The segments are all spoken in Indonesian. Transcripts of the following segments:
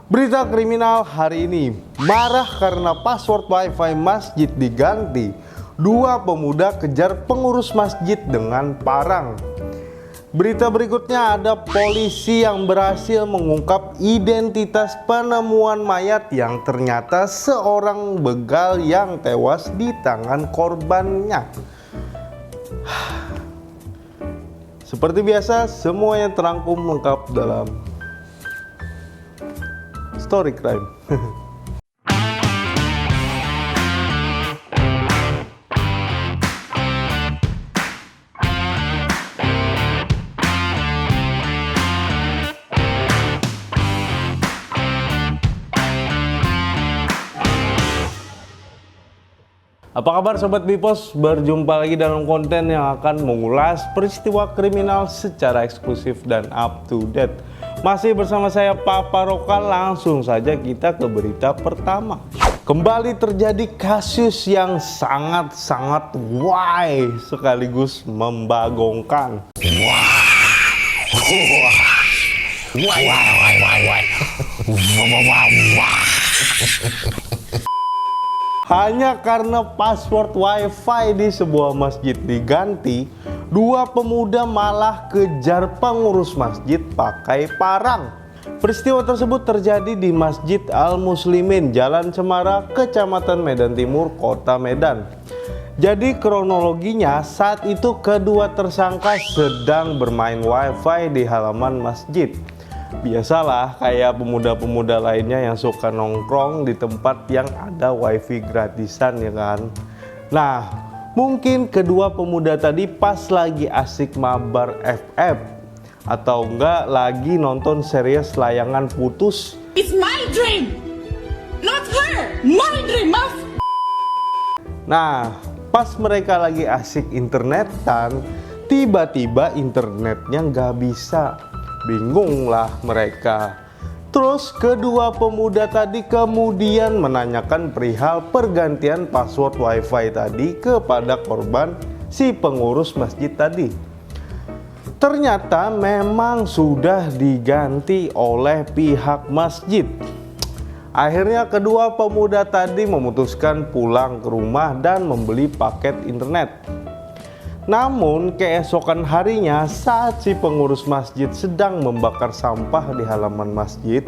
Berita kriminal hari ini, marah karena password wifi masjid diganti. Dua pemuda kejar pengurus masjid dengan parang. Berita berikutnya, ada polisi yang berhasil mengungkap identitas penemuan mayat yang ternyata seorang begal yang tewas di tangan korbannya. Seperti biasa, semuanya terangkum lengkap dalam Story Crime. Apa kabar Sobat Bipos? Berjumpa lagi dalam konten yang akan mengulas peristiwa kriminal secara eksklusif dan up to date. Masih bersama saya Papa Roka, langsung saja kita ke berita pertama. Kembali terjadi kasus yang sangat-sangat sekaligus membagongkan. Hanya karena password wifi di sebuah masjid diganti, dua pemuda malah kejar pengurus masjid pakai parang. Peristiwa tersebut terjadi di Masjid Al-Muslimin, Jalan Cemara, Kecamatan Medan Timur, Kota Medan. Jadi kronologinya, saat itu kedua tersangka sedang bermain wifi di halaman masjid. Biasalah kayak pemuda-pemuda lainnya yang suka nongkrong di tempat yang ada wifi gratisan, ya kan. Nah, mungkin kedua pemuda tadi pas lagi asik mabar FF atau enggak lagi nonton series layangan putus. It's my dream, not her, my dream, Mas. Nah, pas mereka lagi asik internetan, tiba-tiba internetnya nggak bisa. Bingung lah mereka. Terus kedua pemuda tadi kemudian menanyakan perihal pergantian password wifi tadi kepada korban si pengurus masjid tadi. Ternyata memang sudah diganti oleh pihak masjid. Akhirnya kedua pemuda tadi memutuskan pulang ke rumah dan membeli paket internet. Namun keesokan harinya, saat si pengurus masjid sedang membakar sampah di halaman masjid,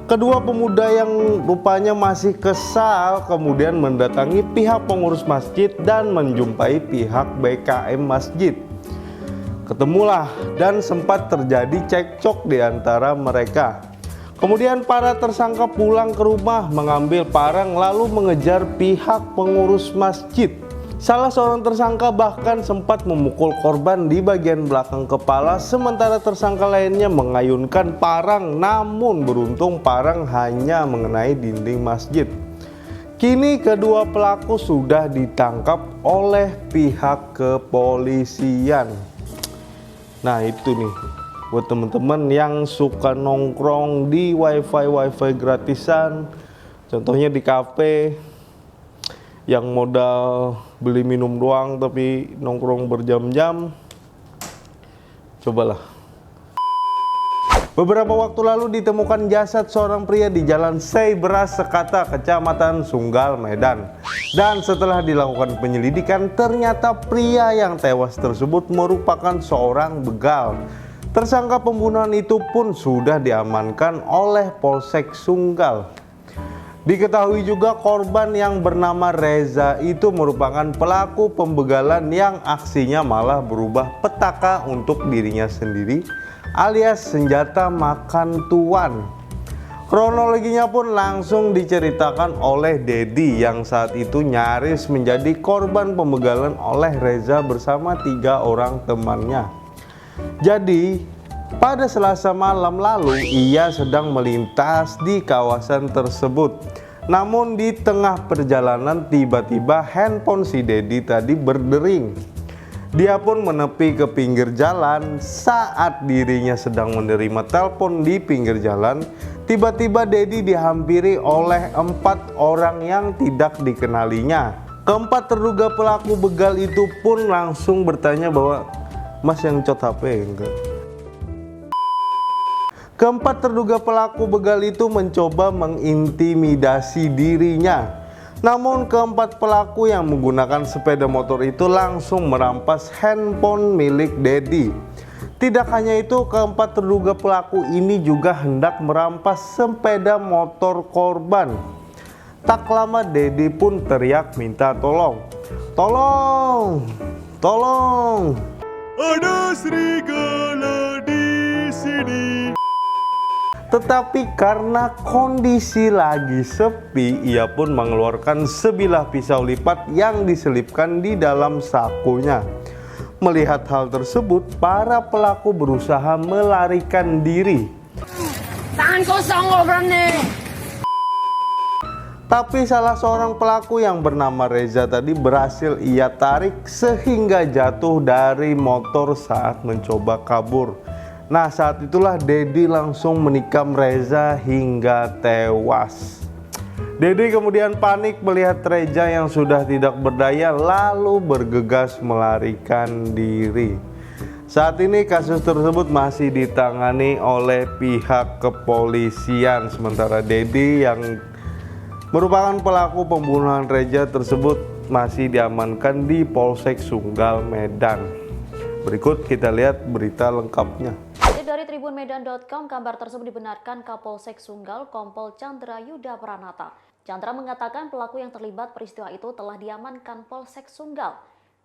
kedua pemuda yang rupanya masih kesal kemudian mendatangi pihak pengurus masjid dan menjumpai pihak BKM masjid. Ketemulah dan sempat terjadi cekcok di antara mereka. Kemudian para tersangka pulang ke rumah mengambil parang lalu mengejar pihak pengurus masjid. Salah seorang tersangka bahkan sempat memukul korban di bagian belakang kepala, sementara tersangka lainnya mengayunkan parang, namun beruntung parang hanya mengenai dinding masjid. Kini kedua pelaku sudah ditangkap oleh pihak kepolisian. Nah itu nih, buat teman-teman yang suka nongkrong di wifi gratisan, contohnya di kafe, yang modal beli minum doang tapi nongkrong berjam-jam, cobalah. Beberapa waktu lalu ditemukan jasad seorang pria di Jalan Sei Beras Sekata, Kecamatan Sunggal, Medan. Dan setelah dilakukan penyelidikan, ternyata pria yang tewas tersebut merupakan seorang begal. Tersangka pembunuhan itu pun sudah diamankan oleh Polsek Sunggal. Diketahui juga korban yang bernama Reza itu merupakan pelaku pembegalan yang aksinya malah berubah petaka untuk dirinya sendiri, alias senjata makan tuan. Kronologinya pun langsung diceritakan oleh Dedi yang saat itu nyaris menjadi korban pembegalan oleh Reza bersama 3 orang temannya. Jadi pada Selasa malam lalu, ia sedang melintas di kawasan tersebut. Namun di tengah perjalanan tiba-tiba handphone si Dedi tadi berdering. Dia pun menepi ke pinggir jalan. Saat dirinya sedang menerima telepon di pinggir jalan, tiba-tiba Dedi dihampiri oleh 4 orang yang tidak dikenalinya. Keempat terduga pelaku begal itu pun langsung bertanya bahwa, "Mas yang cot HP enggak?" Keempat terduga pelaku begal itu mencoba mengintimidasi dirinya. Namun keempat pelaku yang menggunakan sepeda motor itu langsung merampas handphone milik Dedi. Tidak hanya itu, keempat terduga pelaku ini juga hendak merampas sepeda motor korban. Tak lama Dedi pun teriak minta tolong. Tolong! Tolong! Ada serigala di sini. Tetapi karena kondisi lagi sepi, ia pun mengeluarkan sebilah pisau lipat yang diselipkan di dalam sakunya. Melihat hal tersebut, para pelaku berusaha melarikan diri. Tangan kosong lo berani. Tapi salah seorang pelaku yang bernama Reza tadi berhasil ia tarik sehingga jatuh dari motor saat mencoba kabur. Nah, saat itulah Dedi langsung menikam Reza hingga tewas. Dedi kemudian panik melihat Reza yang sudah tidak berdaya lalu bergegas melarikan diri. Saat ini kasus tersebut masih ditangani oleh pihak kepolisian, sementara Dedi yang merupakan pelaku pembunuhan Reza tersebut masih diamankan di Polsek Sunggal, Medan. Berikut kita lihat berita lengkapnya. Dari tribunmedan.com, kabar tersebut dibenarkan Kapolsek Sunggal Kompol Chandra Yuda Pranata. Chandra mengatakan pelaku yang terlibat peristiwa itu telah diamankan Polsek Sunggal.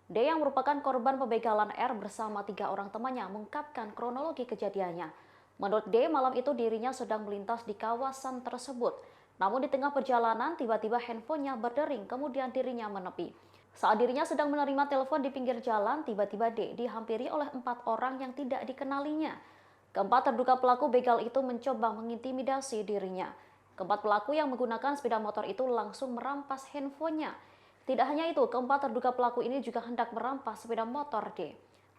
D yang merupakan korban pembegalan R bersama 3 orang temannya mengungkapkan kronologi kejadiannya. Menurut D, malam itu dirinya sedang melintas di kawasan tersebut. Namun di tengah perjalanan tiba-tiba handphonenya berdering, kemudian dirinya menepi. Saat dirinya sedang menerima telepon di pinggir jalan, tiba-tiba D dihampiri oleh 4 orang yang tidak dikenalinya. Keempat terduga pelaku begal itu mencoba mengintimidasi dirinya. Keempat pelaku yang menggunakan sepeda motor itu langsung merampas handphonenya. Tidak hanya itu, keempat terduga pelaku ini juga hendak merampas sepeda motor D.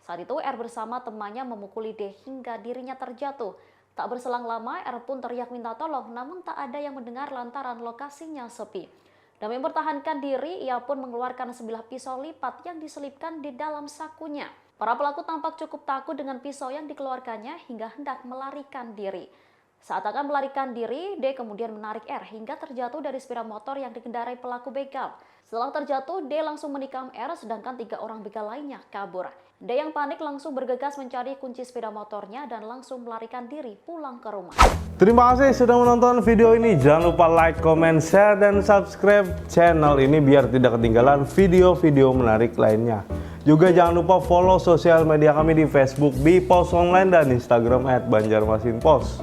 Saat itu R bersama temannya memukuli D hingga dirinya terjatuh. Tak berselang lama, R pun teriak minta tolong, namun tak ada yang mendengar lantaran lokasinya sepi. Demi mempertahankan diri, ia pun mengeluarkan sebilah pisau lipat yang diselipkan di dalam sakunya. Para pelaku tampak cukup takut dengan pisau yang dikeluarkannya hingga hendak melarikan diri. Saat akan melarikan diri, D kemudian menarik R hingga terjatuh dari sepeda motor yang dikendarai pelaku begal. Setelah terjatuh, D langsung menikam R sedangkan 3 orang begal lainnya kabur. D yang panik langsung bergegas mencari kunci sepeda motornya dan langsung melarikan diri pulang ke rumah. Terima kasih sudah menonton video ini. Jangan lupa like, comment, share, dan subscribe channel ini biar tidak ketinggalan video-video menarik lainnya. Juga jangan lupa follow sosial media kami di Facebook @Pos Online dan Instagram @Banjarmasinpos.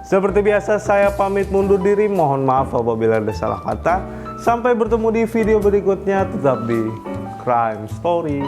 Seperti biasa saya pamit mundur diri. Mohon maaf apabila ada salah kata. Sampai bertemu di video berikutnya. Tetap di Crime Story.